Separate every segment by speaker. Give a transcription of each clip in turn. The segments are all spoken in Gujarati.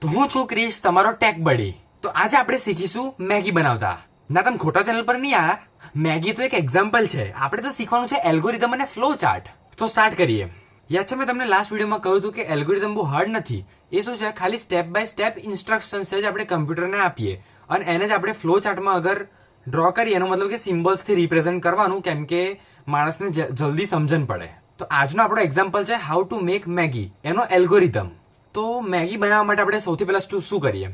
Speaker 1: તો હું છું ક્રિશ, તમારો ટેક બડી। તો આજે આપણે શીખીશું મેગી બનાવતા। ના, તમે ખોટા ચેનલ પર નહીં આયા। મેગી તો એક એક્ઝામ્પલ છે, આપણે તો શીખવાનું છે એલ્ગોરિધમ અને ફ્લો ચાર્ટ। તો સ્ટાર્ટ કરીએ। યાદ છે મેં તમને લાસ્ટ વિડીયોમાં કહ્યું હતું કે એલ્ગોરિધમ બહુ હાર્ડ નથી, એ શું છે ખાલી સ્ટેપ બાય સ્ટેપ ઇન્સ્ટ્રક્શન્સ જ આપણે કમ્પ્યુટરને આપીએ અને એને જ આપણે ફ્લો ચાર્ટમાં અગર ડ્રો કરીએ, એનો મતલબ કે સિમ્બલ્સથી રિપ્રેઝન્ટ કરવાનું, કેમ કે માણસને જલ્દી સમજણ પડે। તો આજનો આપણો એક્ઝામ્પલ છે હાઉ ટુ મેક મેગી, એનો એલ્ગોરિધમ। તો મેગી બનાવવા માટે આપણે સૌથી પહેલા શું કરીએ,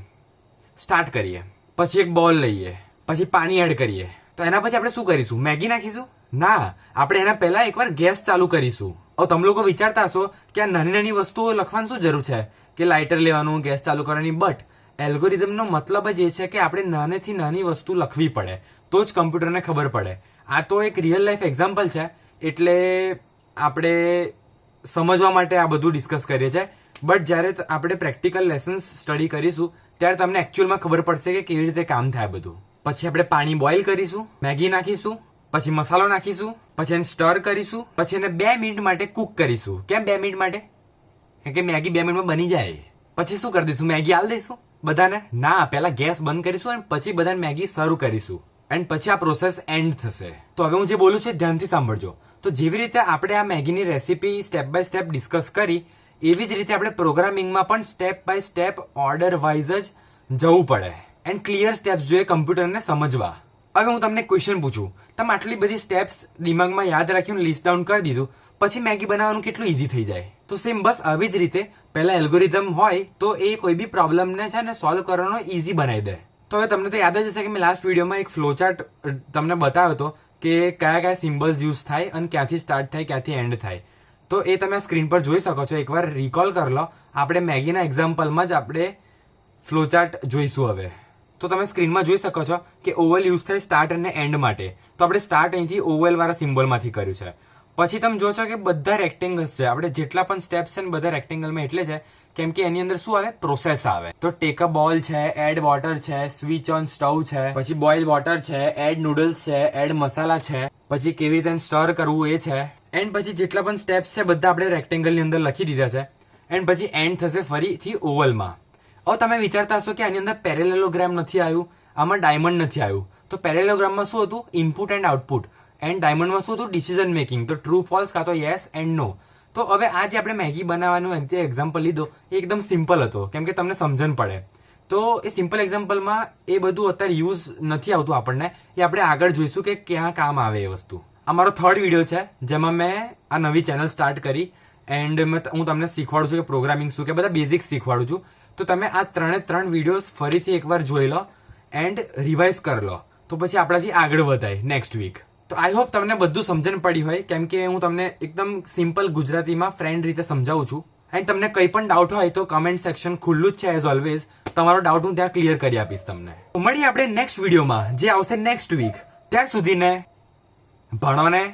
Speaker 1: સ્ટાર્ટ કરીએ, પછી એક બોલ લઈએ, પછી પાણી એડ કરીએ। તો એના પછી આપણે શું કરીશું, મેગી નાખીશું? ના, આપણે એના પહેલા એકવાર ગેસ ચાલુ કરીશું। હવે તમે લોકો વિચારતા હશો કે આ નાની નાની વસ્તુઓ લખવાની શું જરૂર છે, કે લાઇટર લેવાનું, ગેસ ચાલુ કરવાની, બટ એલ્ગોરિધમનો મતલબ જ એ છે કે આપણે નાનેથી નાની વસ્તુ લખવી પડે, તો જ કમ્પ્યુટરને ખબર પડે। આ તો એક રિયલ લાઈફ એક્ઝામ્પલ છે, એટલે આપણે સમજવા માટે આ બધું ડિસ્કસ કરીએ છીએ, બટ જ્યારે આપણે પ્રેક્ટિકલ લેસન્સ સ્ટડી કરીશું ત્યારે તમને એકચ્યુઅલમાં ખબર પડશે કે કેવી રીતે કામ થાય બધું। પછી આપણે પાણી બોઇલ કરીશું, મેગી નાખીશું, પછી મસાલો નાખીશું, પછી એને સ્ટર કરીશું, પછી એને 2 મિનિટ માટે કુક કરીશું। કેમ 2 મિનિટ માટે? કેમ કે મેગી 2 મિનિટમાં બની જાય। પછી શું કરી દઈશું, મેગી આલ દઈશું બધાને? ના, પહેલા ગેસ બંધ કરીશું અને પછી બધાને મેગી સર્વ કરીશું, એન્ડ પછી આ પ્રોસેસ એન્ડ થશે। તો હવે હું જે બોલું છું ધ્યાનથી સાંભળજો। તો જેવી રીતે આપણે આ મેગીની recipe step by step discuss કરી, એવી જ રીતે આપણે પ્રોગ્રામિંગમાં પણ step by step order wise જ જવું પડે એન્ડ ક્લિયર સ્ટેપ્સ જોઈએ કમ્પ્યુટરને સમજવા। હવે હું તમને ક્વેશ્ચન પૂછું, તમે આટલી બધી સ્ટેપ્સ દિમાગમાં યાદ રાખ્યું, લિસ્ટ ડાઉન કરી દીધું, પછી મેગી બનાવવાનું કેટલું ઈઝી થઈ જાય? તો સેમ બસ આવી જ રીતે પહેલા એલ્ગોરિધમ હોય તો એ કોઈ બી પ્રોબ્લેમને છે ને સોલ્વ કરવાનો ઈઝી બનાવી દે। તો હવે તમને તો યાદ જ હશે કે મેં લાસ્ટ વિડીયોમાં એક ફ્લો ચાર્ટ તમને બતાવ્યો હતો કે કયા કયા સિમ્બલ્સ યુઝ થાય અને ક્યાંથી સ્ટાર્ટ થાય, ક્યાંથી એન્ડ થાય। તો એ તમે સ્ક્રીન પર જોઈ શકો છો, એકવાર રિકોલ કરી લો। આપણે મેગીના એક્ઝામ્પલમાં જ આપણે ફ્લો ચાર્ટ જોઈશું હવે। તો તમે સ્ક્રીનમાં જોઈ શકો છો કે ઓવલ યુઝ થાય સ્ટાર્ટ અને એન્ડ માટે, તો આપણે સ્ટાર્ટ અહીંથી ઓવલ વાળા સિમ્બોલમાંથી કર્યું છે। પછી તમે જોશો કે બધા રેક્ટેંગલ્સ છે, આપણે જેટલા પણ સ્ટેપ્સ છે ને બધા રેક્ટેંગલમાં એટલે છે કેમ કે એની અંદર શું આવે, પ્રોસેસ આવે। તો ટેક અ બોલ છે, એડ વોટર છે, સ્વિચ ઓન સ્ટવ છે, પછી બોઇલ વોટર છે, એડ નૂડલ્સ છે, એડ મસાલા છે, પછી કેવી રીતે સ્ટર કરવું એ છે, એન્ડ પછી જેટલા પણ સ્ટેપ્સ છે બધા આપણે રેક્ટેંગલની અંદર લખી દીધા છે, એન્ડ પછી એન્ડ થશે ફરીથી ઓવલમાં। હવે તમે વિચારતા હશો કે આની અંદર પેરેલેલોગ્રામ નથી આવ્યું, આમાં ડાયમંડ નથી આવ્યું। તો પેરેલેલોગ્રામમાં શું હતું, ઇનપુટ એન્ડ આઉટપુટ, એન્ડ ડાયમંડમાં શું હતું, ડિસિઝન મેકિંગ, તો ટ્રુ ફોલ્સ કાં તો યસ એન્ડ નો। તો હવે આ જે આપણે મેગી બનાવવાનું જે એક્ઝામ્પલ લીધો એ એકદમ સિમ્પલ હતો, કેમ કે તમને સમજણ પડે। તો એ સિમ્પલ એક્ઝામ્પલમાં એ બધું અત્યારે યુઝ નથી આવતું આપણને, એ આપણે આગળ જોઈશું કે ક્યાં કામ આવે એ વસ્તુ। આ મારો 3rd વિડીયો છે જેમાં મેં આ નવી ચેનલ સ્ટાર્ટ કરી એન્ડ હું તમને શીખવાડું છું કે પ્રોગ્રામિંગ શું, કે બધા બેઝિક્સ શીખવાડું છું। તો તમે આ 3 વિડીયોઝ ફરીથી એકવાર જોઈ લો એન્ડ રિવાઇઝ કરી લો, તો પછી આપણાથી આગળ વધાય નેક્સ્ટ વીક। તો આઈ હોપ તમને બધું સમજણ પડી હોય, કેમ કે હું તમને એકદમ સિમ્પલ ગુજરાતીમાં ફ્રેન્ડ રીતે સમજાવું છું। એન્ડ તમને કંઈ પણ ડાઉટ હોય તો કમેન્ટ સેક્શન ખુલ્લું જ છે એઝ ઓલવેઝ, તમારો ડાઉટ હું ત્યાં ક્લિયર કરી આપીશ તમને। મળીએ આપણે નેક્સ્ટ વિડીયોમાં જે આવશે નેક્સ્ટ વીક। ત્યાર સુધીને ભણો ને